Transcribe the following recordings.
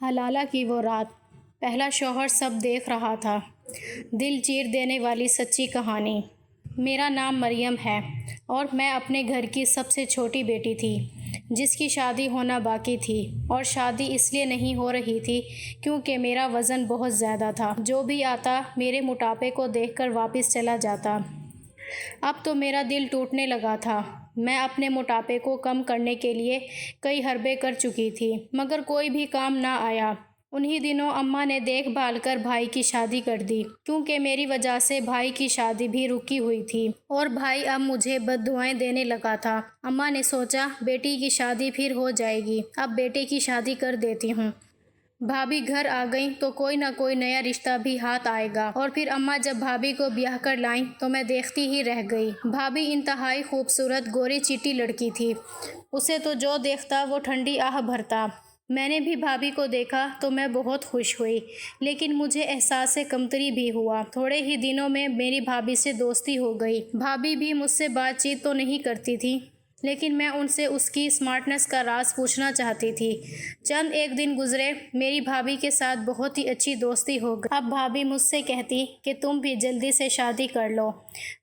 حلالہ کی وہ رات، پہلا شوہر سب دیکھ رہا تھا۔ دل چیر دینے والی سچی کہانی۔ میرا نام مریم ہے اور میں اپنے گھر کی سب سے چھوٹی بیٹی تھی جس کی شادی ہونا باقی تھی، اور شادی اس لیے نہیں ہو رہی تھی کیونکہ میرا وزن بہت زیادہ تھا۔ جو بھی آتا میرے موٹاپے کو دیکھ کر واپس چلا جاتا۔ اب تو میرا دل ٹوٹنے لگا تھا۔ میں اپنے موٹاپے کو کم کرنے کے لیے کئی حربے کر چکی تھی مگر کوئی بھی کام نہ آیا۔ انہی دنوں اماں نے دیکھ بھال کر بھائی کی شادی کر دی کیونکہ میری وجہ سے بھائی کی شادی بھی رکی ہوئی تھی اور بھائی اب مجھے بد دعائیں دینے لگا تھا۔ اماں نے سوچا بیٹی کی شادی پھر ہو جائے گی، اب بیٹے کی شادی کر دیتی ہوں۔ بھابھی گھر آ گئیں تو کوئی نہ کوئی نیا رشتہ بھی ہاتھ آئے گا، اور پھر اماں جب بھابھی کو بیاہ کر لائیں تو میں دیکھتی ہی رہ گئی۔ بھابھی انتہائی خوبصورت گوری چیٹی لڑکی تھی، اسے تو جو دیکھتا وہ ٹھنڈی آہ بھرتا۔ میں نے بھی بھابھی کو دیکھا تو میں بہت خوش ہوئی، لیکن مجھے احساس کمتری بھی ہوا۔ تھوڑے ہی دنوں میں میری بھابھی سے دوستی ہو گئی۔ بھابھی بھی مجھ سے بات چیت تو نہیں کرتی تھی لیکن میں ان سے اس کی اسمارٹنس کا راز پوچھنا چاہتی تھی۔ چند ایک دن گزرے، میری بھابھی کے ساتھ بہت ہی اچھی دوستی ہو گئی۔ اب بھابھی مجھ سے کہتی کہ تم بھی جلدی سے شادی کر لو۔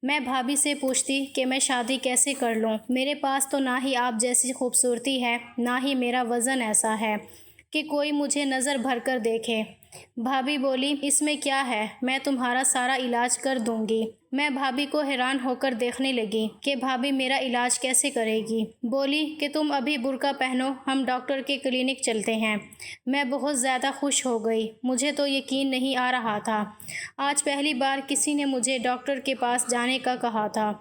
میں بھابھی سے پوچھتی کہ میں شادی کیسے کر لوں، میرے پاس تو نہ ہی آپ جیسی خوبصورتی ہے، نہ ہی میرا وزن ایسا ہے کہ کوئی مجھے نظر بھر کر دیکھے۔ بھابھی بولی اس میں کیا ہے، میں تمہارا سارا علاج کر دوں گی۔ میں بھابھی کو حیران ہو کر دیکھنے لگی کہ بھابھی میرا علاج کیسے کرے گی۔ بولی کہ تم ابھی برقع پہنو، ہم ڈاکٹر کے کلینک چلتے ہیں۔ میں بہت زیادہ خوش ہو گئی، مجھے تو یقین نہیں آ رہا تھا۔ آج پہلی بار کسی نے مجھے ڈاکٹر کے پاس جانے کا کہا تھا،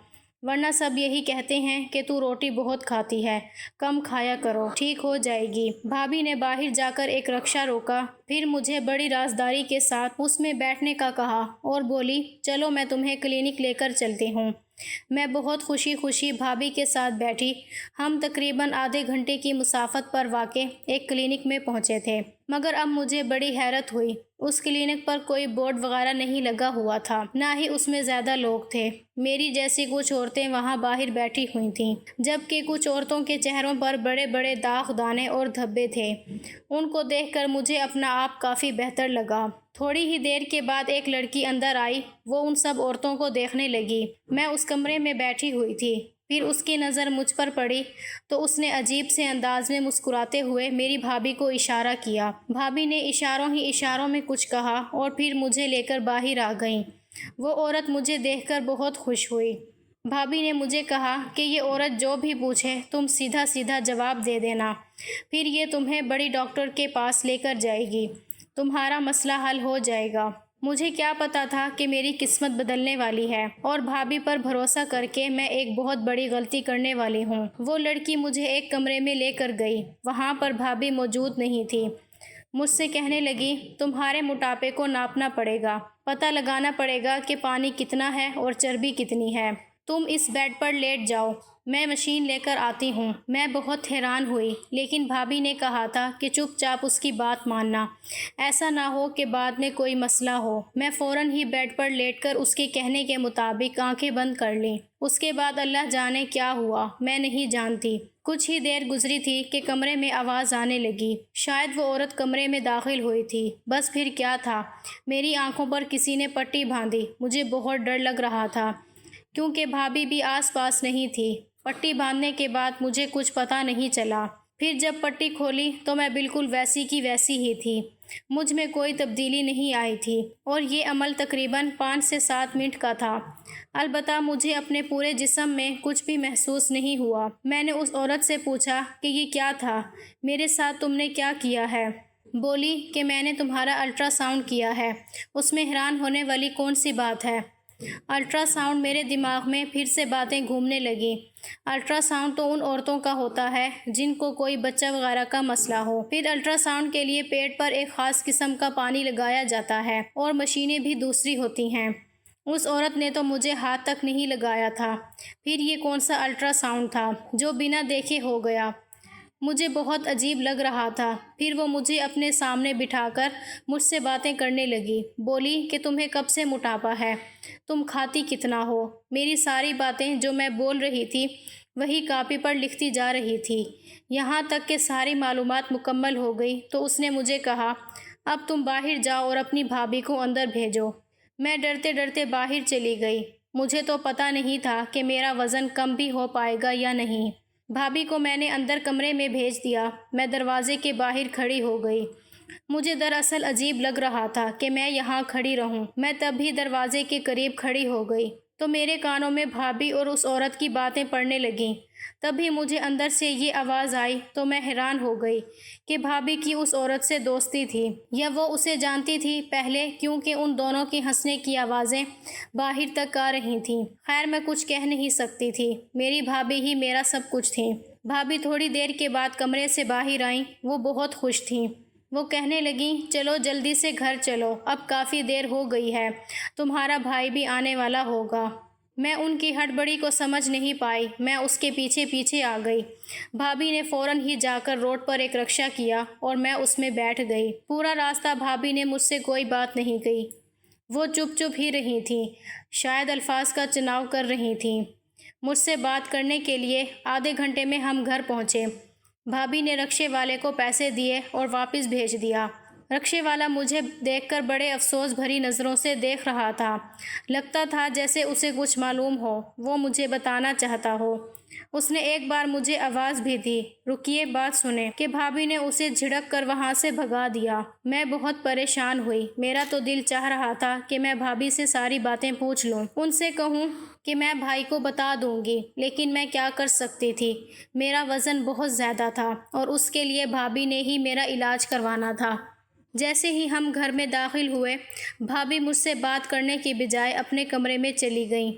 ورنہ سب یہی کہتے ہیں کہ تو روٹی بہت کھاتی ہے، کم کھایا کرو، ٹھیک ہو جائے گی۔ بھابھی نے باہر جا کر ایک رکشہ روکا، پھر مجھے بڑی رازداری کے ساتھ اس میں بیٹھنے کا کہا اور بولی چلو میں تمہیں کلینک لے کر چلتی ہوں۔ میں بہت خوشی بھابھی کے ساتھ بیٹھی۔ ہم تقریباً آدھے گھنٹے کی مسافت پر واقع ایک کلینک میں پہنچے تھے، مگر اب مجھے بڑی حیرت ہوئی۔ اس کلینک پر کوئی بورڈ وغیرہ نہیں لگا ہوا تھا، نہ ہی اس میں زیادہ لوگ تھے۔ میری جیسی کچھ عورتیں وہاں باہر بیٹھی ہوئی تھیں، جبکہ کچھ عورتوں کے چہروں پر بڑے بڑے داغ، دانے اور دھبے تھے۔ ان کو دیکھ کر مجھے اپنا آپ کافی بہتر لگا۔ تھوڑی ہی دیر کے بعد ایک لڑکی اندر آئی، وہ ان سب عورتوں کو دیکھنے لگی۔ میں اس کمرے میں بیٹھی ہوئی تھی، پھر اس کی نظر مجھ پر پڑی تو اس نے عجیب سے انداز میں مسکراتے ہوئے میری بھابھی کو اشارہ کیا۔ بھابھی نے اشاروں میں کچھ کہا اور پھر مجھے لے کر باہر آ گئیں۔ وہ عورت مجھے دیکھ کر بہت خوش ہوئی۔ بھابھی نے مجھے کہا کہ یہ عورت جو بھی پوچھے تم سیدھا سیدھا جواب دے دینا، پھر یہ تمہیں بڑی ڈاکٹر کے پاس لے کر جائے گی، تمہارا مسئلہ حل ہو جائے گا۔ مجھے کیا پتا تھا کہ میری قسمت بدلنے والی ہے اور بھابھی پر بھروسہ کر کے میں ایک بہت بڑی غلطی کرنے والی ہوں۔ وہ لڑکی مجھے ایک کمرے میں لے کر گئی، وہاں پر بھابھی موجود نہیں تھی۔ مجھ سے کہنے لگی تمہارے موٹاپے کو ناپنا پڑے گا، پتہ لگانا پڑے گا کہ پانی کتنا ہے اور چربی کتنی ہے۔ تم اس بیڈ پر لیٹ جاؤ، میں مشین لے کر آتی ہوں۔ میں بہت حیران ہوئی، لیکن بھابھی نے کہا تھا کہ چپ چاپ اس کی بات ماننا، ایسا نہ ہو کہ بعد میں کوئی مسئلہ ہو۔ میں فوراً ہی بیڈ پر لیٹ کر اس کے کہنے کے مطابق آنکھیں بند کر لیں۔ اس کے بعد اللہ جانے کیا ہوا، میں نہیں جانتی۔ کچھ ہی دیر گزری تھی کہ کمرے میں آواز آنے لگی، شاید وہ عورت کمرے میں داخل ہوئی تھی۔ بس پھر کیا تھا، میری آنکھوں پر کسی نے پٹی باندھی۔ مجھے بہت ڈر لگ رہا تھا کیونکہ بھابھی بھی آس پاس نہیں تھی۔ پٹی باندھنے کے بعد مجھے کچھ پتہ نہیں چلا۔ پھر جب پٹی کھولی تو میں بالکل ویسی کی ویسی ہی تھی، مجھ میں کوئی تبدیلی نہیں آئی تھی، اور یہ عمل تقریباً 5 سے 7 منٹ کا تھا۔ البتہ مجھے اپنے پورے جسم میں کچھ بھی محسوس نہیں ہوا۔ میں نے اس عورت سے پوچھا کہ یہ کیا تھا، میرے ساتھ تم نے کیا کیا ہے؟ بولی کہ میں نے تمہارا الٹرا ساؤنڈ کیا ہے، اس میں حیران ہونے والی کون سی بات ہے؟ Ultra sound? میرے دماغ میں پھر سے باتیں گھومنے لگیں۔ الٹرا ساؤنڈ تو ان عورتوں کا ہوتا ہے جن کو کوئی بچہ وغیرہ کا مسئلہ ہو۔ پھر الٹرا ساؤنڈ کے لیے پیٹ پر ایک خاص قسم کا پانی لگایا جاتا ہے اور مشینیں بھی دوسری ہوتی ہیں۔ اس عورت نے تو مجھے ہاتھ تک نہیں لگایا تھا، پھر یہ کون سا الٹرا ساؤنڈ تھا جو بنا دیکھے ہو گیا؟ مجھے بہت عجیب لگ رہا تھا۔ پھر وہ مجھے اپنے سامنے بٹھا کر مجھ سے باتیں کرنے لگی۔ بولی کہ تمہیں کب سے موٹاپا ہے، تم کھاتی کتنا ہو؟ میری ساری باتیں جو میں بول رہی تھی وہی کاپی پر لکھتی جا رہی تھی۔ یہاں تک کہ ساری معلومات مکمل ہو گئی تو اس نے مجھے کہا، اب تم باہر جاؤ اور اپنی بھابھی کو اندر بھیجو۔ میں ڈرتے ڈرتے باہر چلی گئی۔ مجھے تو پتہ نہیں تھا کہ میرا وزن کم بھی ہو پائے گا یا نہیں۔ بھابھی کو میں نے اندر کمرے میں بھیج دیا۔ میں دروازے کے باہر کھڑی ہو گئی۔ مجھے دراصل عجیب لگ رہا تھا کہ میں یہاں کھڑی رہوں۔ میں تب بھی دروازے کے قریب کھڑی ہو گئی تو میرے کانوں میں بھابھی اور اس عورت کی باتیں پڑنے لگیں۔ تبھی مجھے اندر سے یہ آواز آئی تو میں حیران ہو گئی کہ بھابھی کی اس عورت سے دوستی تھی یا وہ اسے جانتی تھی پہلے، کیونکہ ان دونوں کی ہنسنے کی آوازیں باہر تک آ رہی تھیں۔ خیر میں کچھ کہہ نہیں سکتی تھی۔ میری بھابھی ہی میرا سب کچھ تھی۔ بھابھی تھوڑی دیر کے بعد کمرے سے باہر آئیں۔ وہ بہت خوش تھیں۔ وہ کہنے لگیں، چلو جلدی سے گھر چلو، اب کافی دیر ہو گئی ہے، تمہارا بھائی بھی آنے والا ہوگا۔ میں ان کی ہڑبڑی کو سمجھ نہیں پائی۔ میں اس کے پیچھے پیچھے آ گئی۔ بھابھی نے فوراً ہی جا کر روڈ پر ایک رکشہ کیا اور میں اس میں بیٹھ گئی۔ پورا راستہ بھابھی نے مجھ سے کوئی بات نہیں کہی۔ وہ چپ چپ ہی رہی تھیں، شاید الفاظ کا چناؤ کر رہی تھیں۔ مجھ سے بات کرنے کے لیے آدھے گھنٹے میں ہم گھر پہنچے۔ بھابھی نے رکشے والے کو پیسے دیے اور واپس بھیج دیا۔ رکشے والا مجھے دیکھ کر بڑے افسوس بھری نظروں سے دیکھ رہا تھا۔ لگتا تھا جیسے اسے کچھ معلوم ہو، وہ مجھے بتانا چاہتا ہو۔ اس نے ایک بار مجھے آواز بھی دی، رکیے بات سنیں، کہ بھابھی نے اسے جھڑک کر وہاں سے بھگا دیا۔ میں بہت پریشان ہوئی۔ میرا تو دل چاہ رہا تھا کہ میں بھابھی سے ساری باتیں پوچھ لوں، ان سے کہوں کہ میں بھائی کو بتا دوں گی، لیکن میں کیا کر سکتی تھی؟ میرا وزن بہت زیادہ تھا اور اس کے لیے بھابھی نے ہی میرا علاج کروانا تھا۔ جیسے ہی ہم گھر میں داخل ہوئے، بھابھی مجھ سے بات کرنے کی بجائے اپنے کمرے میں چلی گئیں۔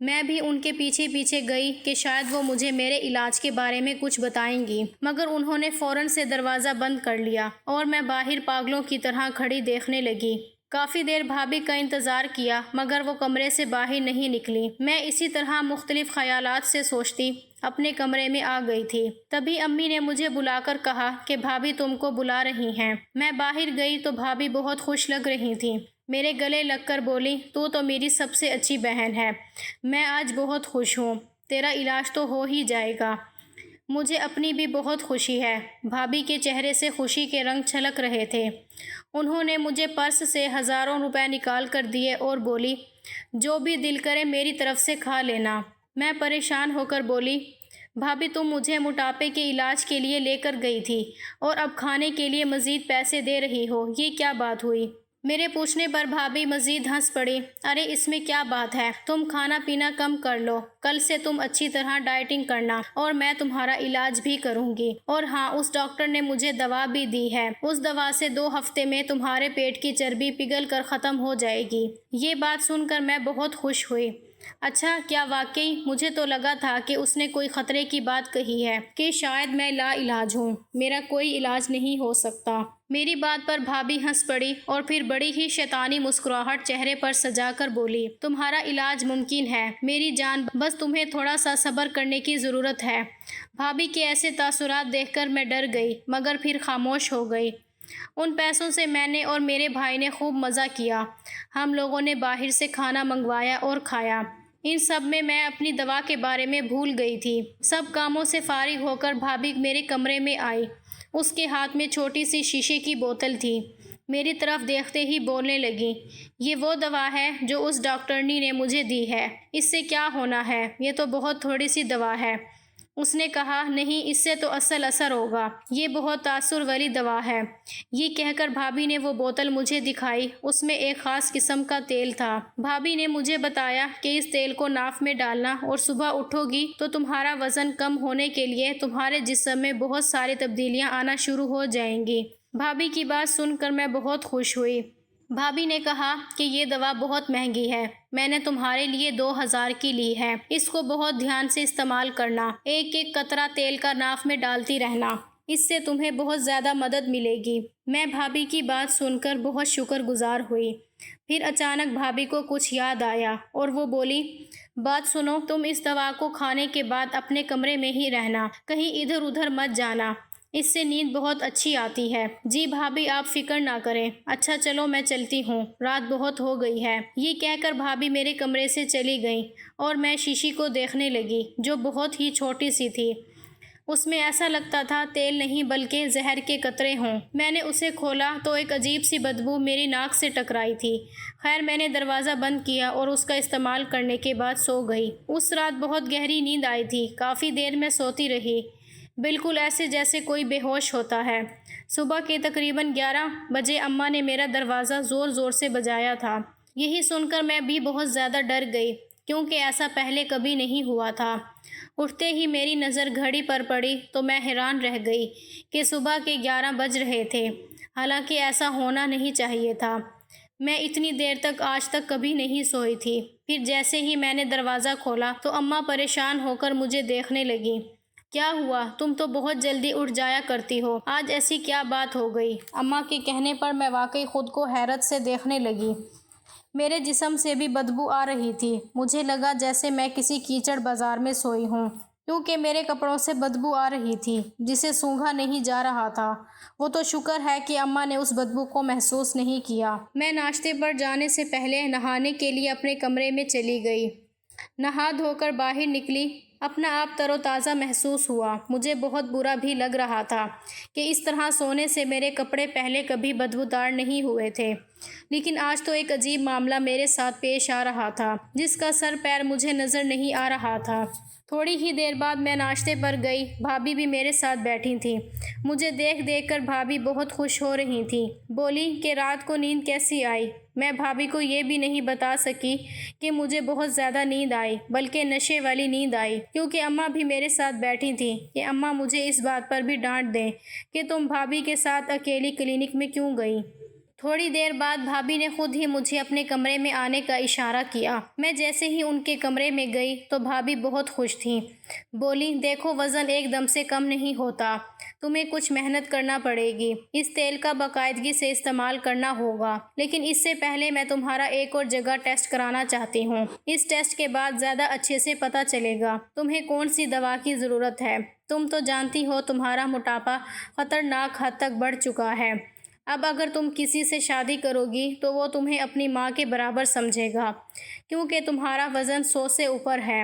میں بھی ان کے پیچھے پیچھے گئی کہ شاید وہ مجھے میرے علاج کے بارے میں کچھ بتائیں گی، مگر انہوں نے فوراً سے دروازہ بند کر لیا اور میں باہر پاگلوں کی طرح کھڑی دیکھنے لگی۔ کافی دیر بھابھی کا انتظار کیا مگر وہ کمرے سے باہر نہیں نکلی۔ میں اسی طرح مختلف خیالات سے سوچتی اپنے کمرے میں آ گئی تھی۔ تبھی امی نے مجھے بلا کر کہا کہ بھابھی تم کو بلا رہی ہیں۔ میں باہر گئی تو بھابھی بہت خوش لگ رہی تھیں۔ میرے گلے لگ کر بولی، تو میری سب سے اچھی بہن ہے، میں آج بہت خوش ہوں، تیرا علاج تو ہو ہی جائے گا۔ مجھے اپنی بھی بہت خوشی ہے۔ بھابھی کے چہرے سے خوشی کے رنگ چھلک رہے تھے۔ انہوں نے مجھے پرس سے ہزاروں روپے نکال کر دیے اور بولی، جو بھی دل کرے میری طرف سے کھا لینا۔ میں پریشان ہو کر بولی، بھابھی تم مجھے موٹاپے کے علاج کے لیے لے کر گئی تھی اور اب کھانے کے لیے مزید پیسے دے رہی ہو، یہ کیا بات ہوئی؟ میرے پوچھنے پر بھابھی مزید ہنس پڑی، ارے اس میں کیا بات ہے، تم کھانا پینا کم کر لو، کل سے تم اچھی طرح ڈائٹنگ کرنا اور میں تمہارا علاج بھی کروں گی۔ اور ہاں، اس ڈاکٹر نے مجھے دوا بھی دی ہے، اس دوا سے 2 ہفتے میں تمہارے پیٹ کی چربی پگھل کر ختم ہو جائے گی۔ یہ بات سن کر میں بہت خوش ہوئی۔ اچھا، کیا واقعی؟ مجھے تو لگا تھا کہ اس نے کوئی خطرے کی بات کہی ہے، کہ شاید میں لا علاج ہوں، میرا کوئی علاج نہیں ہو سکتا۔ میری بات پر بھابھی ہنس پڑی اور پھر بڑی ہی شیطانی مسکراہٹ چہرے پر سجا کر بولی، تمہارا علاج ممکن ہے میری جان، بس تمہیں تھوڑا سا صبر کرنے کی ضرورت ہے۔ بھابھی کے ایسے تاثرات دیکھ کر میں ڈر گئی مگر پھر خاموش ہو گئی۔ ان پیسوں سے میں نے اور میرے بھائی نے خوب مزہ کیا۔ ہم لوگوں نے باہر سے کھانا منگوایا اور کھایا۔ ان سب میں اپنی دوا کے بارے میں بھول گئی تھی۔ سب کاموں سے فارغ ہو کر بھابھی میرے کمرے میں آئی۔ اس کے ہاتھ میں چھوٹی سی شیشے کی بوتل تھی۔ میری طرف دیکھتے ہی بولنے لگی، یہ وہ دوا ہے جو اس ڈاکٹرنی نے مجھے دی ہے، اس سے کیا ہونا ہے، یہ تو بہت تھوڑی سی دوا ہے۔ اس نے کہا، نہیں، اس سے تو اصل اثر ہوگا، یہ بہت تاثر والی دوا ہے۔ یہ کہہ کر بھابھی نے وہ بوتل مجھے دکھائی۔ اس میں ایک خاص قسم کا تیل تھا۔ بھابھی نے مجھے بتایا کہ اس تیل کو ناف میں ڈالنا اور صبح اٹھو گی تو تمہارا وزن کم ہونے کے لیے تمہارے جسم میں بہت ساری تبدیلیاں آنا شروع ہو جائیں گی۔ بھابھی کی بات سن کر میں بہت خوش ہوئی۔ بھابھی نے کہا کہ یہ دوا بہت مہنگی ہے، میں نے تمہارے لیے 2000 کی لی ہے، اس کو بہت دھیان سے استعمال کرنا، ایک ایک قطرہ تیل کا ناف میں ڈالتی رہنا، اس سے تمہیں بہت زیادہ مدد ملے گی۔ میں بھابھی کی بات سن کر بہت شکر گزار ہوئی۔ پھر اچانک بھابھی کو کچھ یاد آیا اور وہ بولی، بات سنو، تم اس دوا کو کھانے کے بعد اپنے کمرے میں ہی رہنا، کہیں ادھر ادھر مت جانا، اس سے نیند بہت اچھی آتی ہے۔ جی بھابھی آپ فکر نہ کریں۔ اچھا چلو میں چلتی ہوں، رات بہت ہو گئی ہے۔ یہ کہہ کر بھابھی میرے کمرے سے چلی گئیں اور میں شیشی کو دیکھنے لگی جو بہت ہی چھوٹی سی تھی۔ اس میں ایسا لگتا تھا تیل نہیں بلکہ زہر کے قطرے ہوں۔ میں نے اسے کھولا تو ایک عجیب سی بدبو میری ناک سے ٹکرائی تھی۔ خیر میں نے دروازہ بند کیا اور اس کا استعمال کرنے کے بعد سو گئی۔ اس رات بہت گہری نیند آئی تھی۔ کافی دیر میں سوتی رہی، بالکل ایسے جیسے کوئی بے ہوش ہوتا ہے۔ صبح کے تقریباً 11 بجے اماں نے میرا دروازہ زور زور سے بجایا تھا۔ یہی سن کر میں بھی بہت زیادہ ڈر گئی کیونکہ ایسا پہلے کبھی نہیں ہوا تھا۔ اٹھتے ہی میری نظر گھڑی پر پڑی تو میں حیران رہ گئی کہ صبح کے 11 بج رہے تھے، حالانکہ ایسا ہونا نہیں چاہیے تھا۔ میں اتنی دیر تک آج تک کبھی نہیں سوئی تھی۔ پھر جیسے ہی میں نے دروازہ کھولا تو اماں پریشان ہو کر مجھے دیکھنے لگی۔ کیا ہوا؟ تم تو بہت جلدی اٹھ جایا کرتی ہو، آج ایسی کیا بات ہو گئی؟ اماں کے کہنے پر میں واقعی خود کو حیرت سے دیکھنے لگی۔ میرے جسم سے بھی بدبو آ رہی تھی۔ مجھے لگا جیسے میں کسی کیچڑ بازار میں سوئی ہوں، کیونکہ میرے کپڑوں سے بدبو آ رہی تھی جسے سونگھا نہیں جا رہا تھا۔ وہ تو شکر ہے کہ اماں نے اس بدبو کو محسوس نہیں کیا۔ میں ناشتے پر جانے سے پہلے نہانے کے لیے اپنے کمرے میں چلی گئی۔ نہا دھو کر باہر نکلی، اپنا آپ تر و تازہ محسوس ہوا۔ مجھے بہت برا بھی لگ رہا تھا کہ اس طرح سونے سے میرے کپڑے پہلے کبھی بدبودار نہیں ہوئے تھے، لیکن آج تو ایک عجیب معاملہ میرے ساتھ پیش آ رہا تھا جس کا سر پیر مجھے نظر نہیں آ رہا تھا۔ تھوڑی ہی دیر بعد میں ناشتے پر گئی، بھابھی بھی میرے ساتھ بیٹھی تھیں۔ مجھے دیکھ دیکھ کر بھابھی بہت خوش ہو رہی تھیں۔ بولی کہ رات کو نیند کیسی آئی؟ میں بھابھی کو یہ بھی نہیں بتا سکی کہ مجھے بہت زیادہ نیند آئی بلکہ نشے والی نیند آئی، کیونکہ اماں بھی میرے ساتھ بیٹھی تھیں کہ اماں مجھے اس بات پر بھی ڈانٹ دیں کہ تم بھابھی کے ساتھ اکیلی کلینک میں کیوں گئی۔ تھوڑی دیر بعد بھابھی نے خود ہی مجھے اپنے کمرے میں آنے کا اشارہ کیا۔ میں جیسے ہی ان کے کمرے میں گئی تو بھابھی بہت خوش تھیں۔ بولی دیکھو وزن ایک دم سے کم نہیں ہوتا، تمہیں کچھ محنت کرنا پڑے گی، اس تیل کا باقاعدگی سے استعمال کرنا ہوگا، لیکن اس سے پہلے میں تمہارا ایک اور جگہ ٹیسٹ کرانا چاہتی ہوں۔ اس ٹیسٹ کے بعد زیادہ اچھے سے پتہ چلے گا تمہیں کون سی دوا کی ضرورت ہے۔ تم تو جانتی ہو تمہارا موٹاپا خطرناک حد تک بڑھ چکا ہے۔ اب اگر تم کسی سے شادی کرو گی تو وہ تمہیں اپنی ماں کے برابر سمجھے گا، کیونکہ تمہارا وزن 100 سے اوپر ہے۔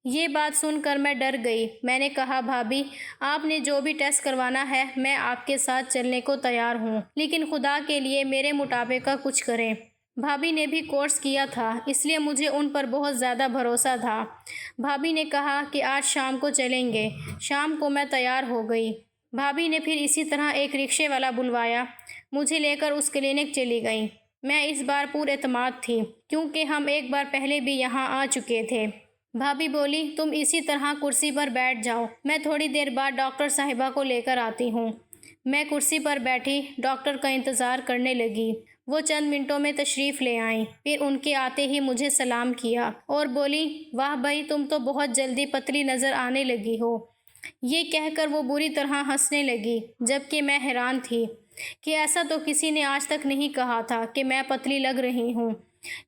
یہ بات سن کر میں ڈر گئی۔ میں نے کہا بھابھی آپ نے جو بھی ٹیسٹ کروانا ہے میں آپ کے ساتھ چلنے کو تیار ہوں، لیکن خدا کے لیے میرے موٹاپے کا کچھ کریں۔ بھابھی نے بھی کورس کیا تھا اس لیے مجھے ان پر بہت زیادہ بھروسہ تھا۔ بھابھی نے کہا کہ آج شام کو چلیں گے۔ شام کو میں تیار ہو گئی۔ بھابھی نے پھر اسی طرح ایک رکشے والا بلوایا، مجھے لے کر اس کلینک چلی گئیں۔ میں اس بار پور اعتماد تھی کیونکہ ہم ایک بار پہلے بھی یہاں آ چکے تھے۔ بھابھی بولی تم اسی طرح کرسی پر بیٹھ جاؤ، میں تھوڑی دیر بعد ڈاکٹر صاحبہ کو لے کر آتی ہوں۔ میں کرسی پر بیٹھی ڈاکٹر کا انتظار کرنے لگی۔ وہ چند منٹوں میں تشریف لے آئیں، پھر ان کے آتے ہی مجھے سلام کیا اور بولی واہ بھائی تم تو بہت جلدی پتلی نظر آنے لگی ہو۔ یہ کہہ کر وہ بری طرح ہنسنے لگی، جبکہ میں حیران تھی کہ ایسا تو کسی نے آج تک نہیں کہا تھا کہ میں پتلی لگ رہی ہوں۔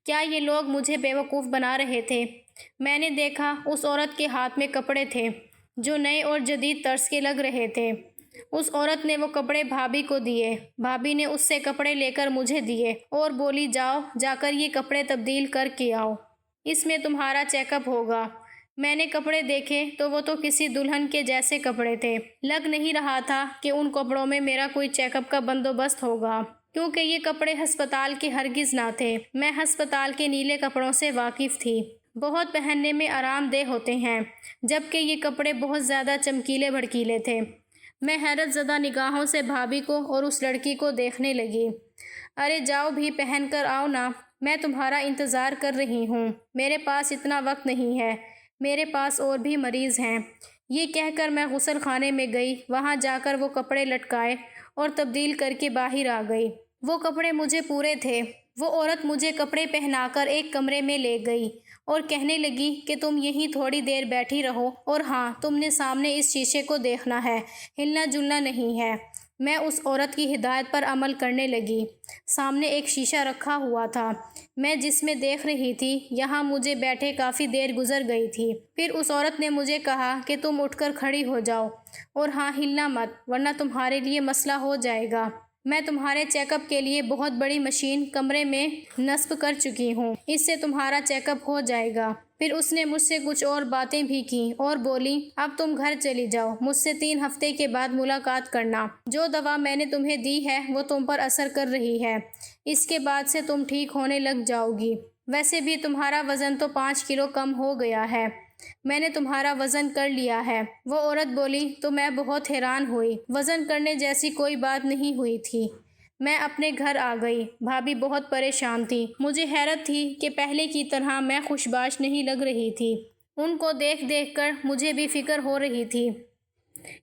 کیا یہ لوگ مجھے بیوقوف بنا رہے تھے؟ میں نے دیکھا اس عورت کے ہاتھ میں کپڑے تھے جو نئے اور جدید طرز کے لگ رہے تھے۔ اس عورت نے وہ کپڑے بھابھی کو دیے۔ بھابھی نے اس سے کپڑے لے کر مجھے دیے اور بولی جاؤ جا کر یہ کپڑے تبدیل کر کے آؤ، اس میں تمہارا چیک اپ ہوگا۔ میں نے کپڑے دیکھے تو وہ تو کسی دلہن کے جیسے کپڑے تھے۔ لگ نہیں رہا تھا کہ ان کپڑوں میں میرا کوئی چیک اپ کا بندوبست ہوگا، کیونکہ یہ کپڑے ہسپتال کے ہرگز نہ تھے۔ میں ہسپتال کے نیلے کپڑوں سے واقف تھی، بہت پہننے میں آرام دہ ہوتے ہیں، جبکہ یہ کپڑے بہت زیادہ چمکیلے بھڑکیلے تھے۔ میں حیرت زدہ نگاہوں سے بھابھی کو اور اس لڑکی کو دیکھنے لگی۔ ارے جاؤ بھی پہن کر آؤ نا، میں تمہارا انتظار کر رہی ہوں۔ میرے پاس اتنا وقت نہیں ہے، میرے پاس اور بھی مریض ہیں۔ یہ کہہ کر میں غسل خانے میں گئی، وہاں جا کر وہ کپڑے لٹکائے اور تبدیل کر کے باہر آ گئی۔ وہ کپڑے مجھے پورے تھے۔ وہ عورت مجھے کپڑے پہنا کر ایک کمرے میں لے گئی اور کہنے لگی کہ تم یہیں تھوڑی دیر بیٹھی رہو، اور ہاں تم نے سامنے اس شیشے کو دیکھنا ہے، ہلنا جلنا نہیں ہے۔ میں اس عورت کی ہدایت پر عمل کرنے لگی۔ سامنے ایک شیشہ رکھا ہوا تھا، میں جس میں دیکھ رہی تھی۔ یہاں مجھے بیٹھے کافی دیر گزر گئی تھی۔ پھر اس عورت نے مجھے کہا کہ تم اٹھ کر کھڑی ہو جاؤ۔ اور ہاں، ہلنا مت ورنہ تمہارے لیے مسئلہ ہو جائے گا۔ میں تمہارے چیک اپ کے لیے بہت بڑی مشین کمرے میں نصب کر چکی ہوں، اس سے تمہارا چیک اپ ہو جائے گا۔ پھر اس نے مجھ سے کچھ اور باتیں بھی کیں اور بولی، اب تم گھر چلی جاؤ، مجھ سے 3 ہفتے کے بعد ملاقات کرنا۔ جو دوا میں نے تمہیں دی ہے وہ تم پر اثر کر رہی ہے، اس کے بعد سے تم ٹھیک ہونے لگ جاؤ گی۔ ویسے بھی تمہارا وزن تو 5 کلو کم ہو گیا ہے، میں نے تمہارا وزن کر لیا ہے۔ وہ عورت بولی تو میں بہت حیران ہوئی، وزن کرنے جیسی کوئی بات نہیں ہوئی تھی۔ میں اپنے گھر آ گئی، بھابھی بہت پریشان تھی۔ مجھے حیرت تھی کہ پہلے کی طرح میں خوشباش نہیں لگ رہی تھی۔ ان کو دیکھ دیکھ کر مجھے بھی فکر ہو رہی تھی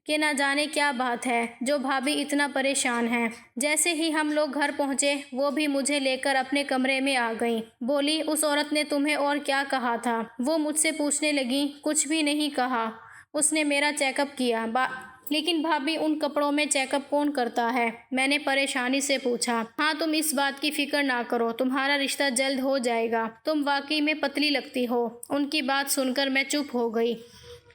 کہ نہ جانے کیا بات ہے جو بھابھی اتنا پریشان ہیں۔ جیسے ہی ہم لوگ گھر پہنچے وہ بھی مجھے لے کر اپنے کمرے میں آ گئیں۔ بولی، اس عورت نے تمہیں اور کیا کہا تھا؟ وہ مجھ سے پوچھنے لگیں۔ کچھ بھی نہیں کہا، اس نے میرا چیک اپ کیا۔ لیکن بھابھی، ان کپڑوں میں چیک اپ کون کرتا ہے؟ میں نے پریشانی سے پوچھا۔ ہاں، تم اس بات کی فکر نہ کرو، تمہارا رشتہ جلد ہو جائے گا، تم واقعی میں پتلی لگتی ہو۔ ان کی بات سن کر میں چپ ہو گئی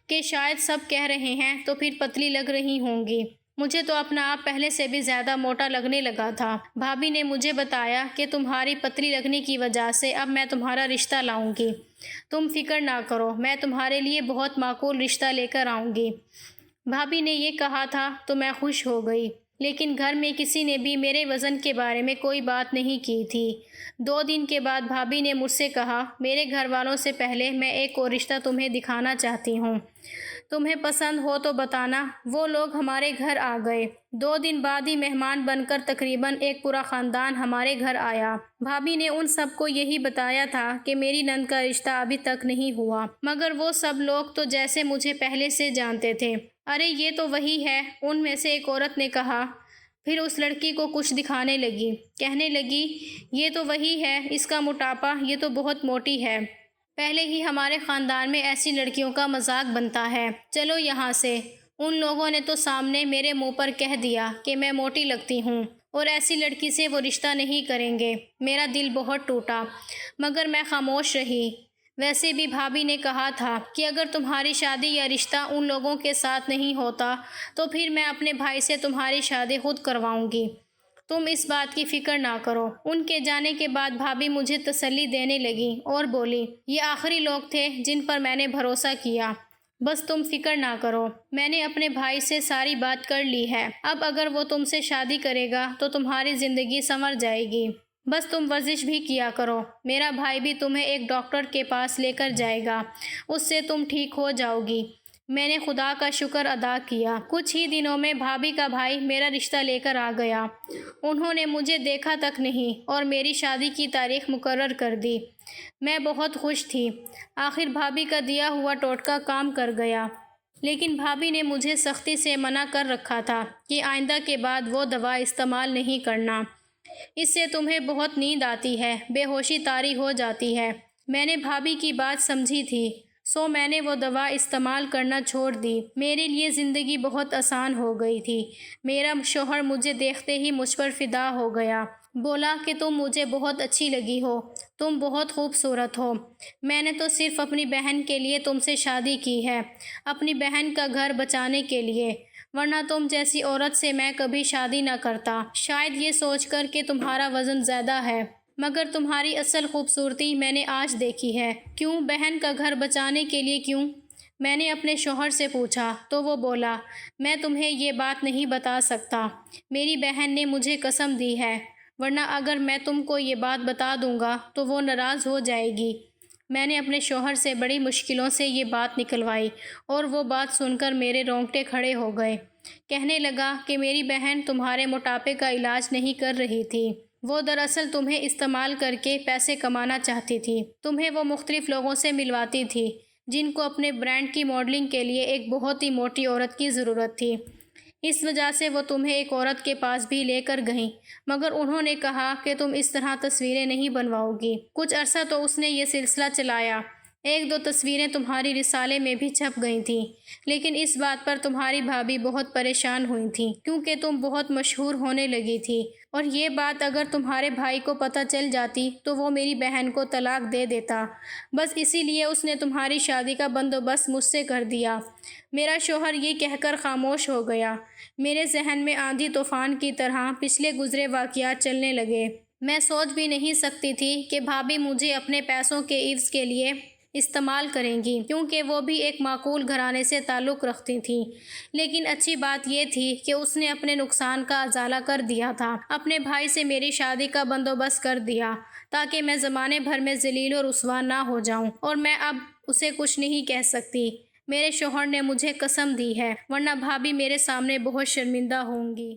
کہ شاید سب کہہ رہے ہیں تو پھر پتلی لگ رہی ہوں گی۔ مجھے تو اپنا آپ پہلے سے بھی زیادہ موٹا لگنے لگا تھا۔ بھابھی نے مجھے بتایا کہ تمہاری پتلی لگنے کی وجہ سے اب میں تمہارا رشتہ لاؤں گی۔ تم فکر نہ کرو، میں تمہارے لیے بہت معقول رشتہ لے کر آؤں گی۔ بھابھی نے یہ کہا تھا تو میں خوش ہو گئی، لیکن گھر میں کسی نے بھی میرے وزن کے بارے میں کوئی بات نہیں کی تھی۔ 2 دن کے بعد بھابھی نے مجھ سے کہا، میرے گھر والوں سے پہلے میں ایک اور رشتہ تمہیں دکھانا چاہتی ہوں، تمہیں پسند ہو تو بتانا۔ وہ لوگ ہمارے گھر آ گئے۔ 2 دن بعد ہی مہمان بن کر تقریباً ایک پورا خاندان ہمارے گھر آیا۔ بھابھی نے ان سب کو یہی بتایا تھا کہ میری نند کا رشتہ ابھی تک نہیں ہوا، مگر وہ سب لوگ تو جیسے مجھے پہلے سے جانتے تھے۔ ارے یہ تو وہی ہے، ان میں سے ایک عورت نے کہا۔ پھر اس لڑکی کو کچھ دکھانے لگی، کہنے لگی، یہ تو وہی ہے، اس کا موٹاپا، یہ تو بہت موٹی ہے۔ پہلے ہی ہمارے خاندان میں ایسی لڑکیوں کا مذاق بنتا ہے، چلو یہاں سے۔ ان لوگوں نے تو سامنے میرے منہ پر کہہ دیا کہ میں موٹی لگتی ہوں اور ایسی لڑکی سے وہ رشتہ نہیں کریں گے۔ میرا دل بہت ٹوٹا، مگر میں خاموش رہی۔ ویسے بھی بھابھی نے کہا تھا کہ اگر تمہاری شادی یا رشتہ ان لوگوں کے ساتھ نہیں ہوتا تو پھر میں اپنے بھائی سے تمہاری شادی خود کرواؤں گی، تم اس بات کی فکر نہ کرو۔ ان کے جانے کے بعد بھابھی مجھے تسلی دینے لگی اور بولی، یہ آخری لوگ تھے جن پر میں نے بھروسہ کیا، بس تم فکر نہ کرو، میں نے اپنے بھائی سے ساری بات کر لی ہے، اب اگر وہ تم سے شادی کرے گا تو تمہاری زندگی سنور جائے گی۔ بس تم ورزش بھی کیا کرو، میرا بھائی بھی تمہیں ایک ڈاکٹر کے پاس لے کر جائے گا، اس سے تم ٹھیک ہو جاؤ گی۔ میں نے خدا کا شکر ادا کیا۔ کچھ ہی دنوں میں بھابھی کا بھائی میرا رشتہ لے کر آ گیا۔ انہوں نے مجھے دیکھا تک نہیں اور میری شادی کی تاریخ مقرر کر دی۔ میں بہت خوش تھی، آخر بھابھی کا دیا ہوا ٹوٹکا کام کر گیا۔ لیکن بھابھی نے مجھے سختی سے منع کر رکھا تھا کہ آئندہ کے بعد وہ دوا استعمال نہیں کرنا، اس سے تمہیں بہت نیند آتی ہے، بے ہوشی طاری ہو جاتی ہے۔ میں نے بھابھی کی بات سمجھی تھی، سو میں نے وہ دوا استعمال کرنا چھوڑ دی۔ میرے لیے زندگی بہت آسان ہو گئی تھی۔ میرا شوہر مجھے دیکھتے ہی مجھ پر فدا ہو گیا، بولا کہ تم مجھے بہت اچھی لگی ہو، تم بہت خوبصورت ہو۔ میں نے تو صرف اپنی بہن کے لیے تم سے شادی کی ہے، اپنی بہن کا گھر بچانے کے لیے، ورنہ تم جیسی عورت سے میں کبھی شادی نہ کرتا، شاید یہ سوچ کر کہ تمہارا وزن زیادہ ہے، مگر تمہاری اصل خوبصورتی میں نے آج دیکھی ہے۔ کیوں بہن کا گھر بچانے کے لیے کیوں؟ میں نے اپنے شوہر سے پوچھا تو وہ بولا، میں تمہیں یہ بات نہیں بتا سکتا، میری بہن نے مجھے قسم دی ہے، ورنہ اگر میں تم کو یہ بات بتا دوں گا تو وہ ناراض ہو جائے گی۔ میں نے اپنے شوہر سے بڑی مشکلوں سے یہ بات نکلوائی اور وہ بات سن کر میرے رونگٹے کھڑے ہو گئے۔ کہنے لگا کہ میری بہن تمہارے موٹاپے کا علاج نہیں کر رہی تھی، وہ دراصل تمہیں استعمال کر کے پیسے کمانا چاہتی تھی۔ تمہیں وہ مختلف لوگوں سے ملواتی تھی جن کو اپنے برانڈ کی ماڈلنگ کے لیے ایک بہت ہی موٹی عورت کی ضرورت تھی، اس وجہ سے وہ تمہیں ایک عورت کے پاس بھی لے کر گئیں، مگر انہوں نے کہا کہ تم اس طرح تصویریں نہیں بنواؤ گی۔ کچھ عرصہ تو اس نے یہ سلسلہ چلایا، ایک دو تصویریں تمہاری رسالے میں بھی چھپ گئی تھیں، لیکن اس بات پر تمہاری بھابھی بہت پریشان ہوئی تھیں کیونکہ تم بہت مشہور ہونے لگی تھی، اور یہ بات اگر تمہارے بھائی کو پتہ چل جاتی تو وہ میری بہن کو طلاق دے دیتا۔ بس اسی لیے اس نے تمہاری شادی کا بندوبست مجھ سے کر دیا۔ میرا شوہر یہ کہہ کر خاموش ہو گیا۔ میرے ذہن میں آندھی طوفان کی طرح پچھلے گزرے واقعات چلنے لگے۔ میں سوچ بھی نہیں سکتی تھی کہ بھابھی مجھے اپنے پیسوں کے عوض کے لیے استعمال کریں گی، کیونکہ وہ بھی ایک معقول گھرانے سے تعلق رکھتی تھیں۔ لیکن اچھی بات یہ تھی کہ اس نے اپنے نقصان کا ازالہ کر دیا تھا، اپنے بھائی سے میری شادی کا بندوبست کر دیا تاکہ میں زمانے بھر میں ذلیل و رسوا نہ ہو جاؤں، اور میں اب اسے کچھ نہیں کہہ سکتی۔ میرے شوہر نے مجھے قسم دی ہے، ورنہ بھابھی میرے سامنے بہت شرمندہ ہوں گی۔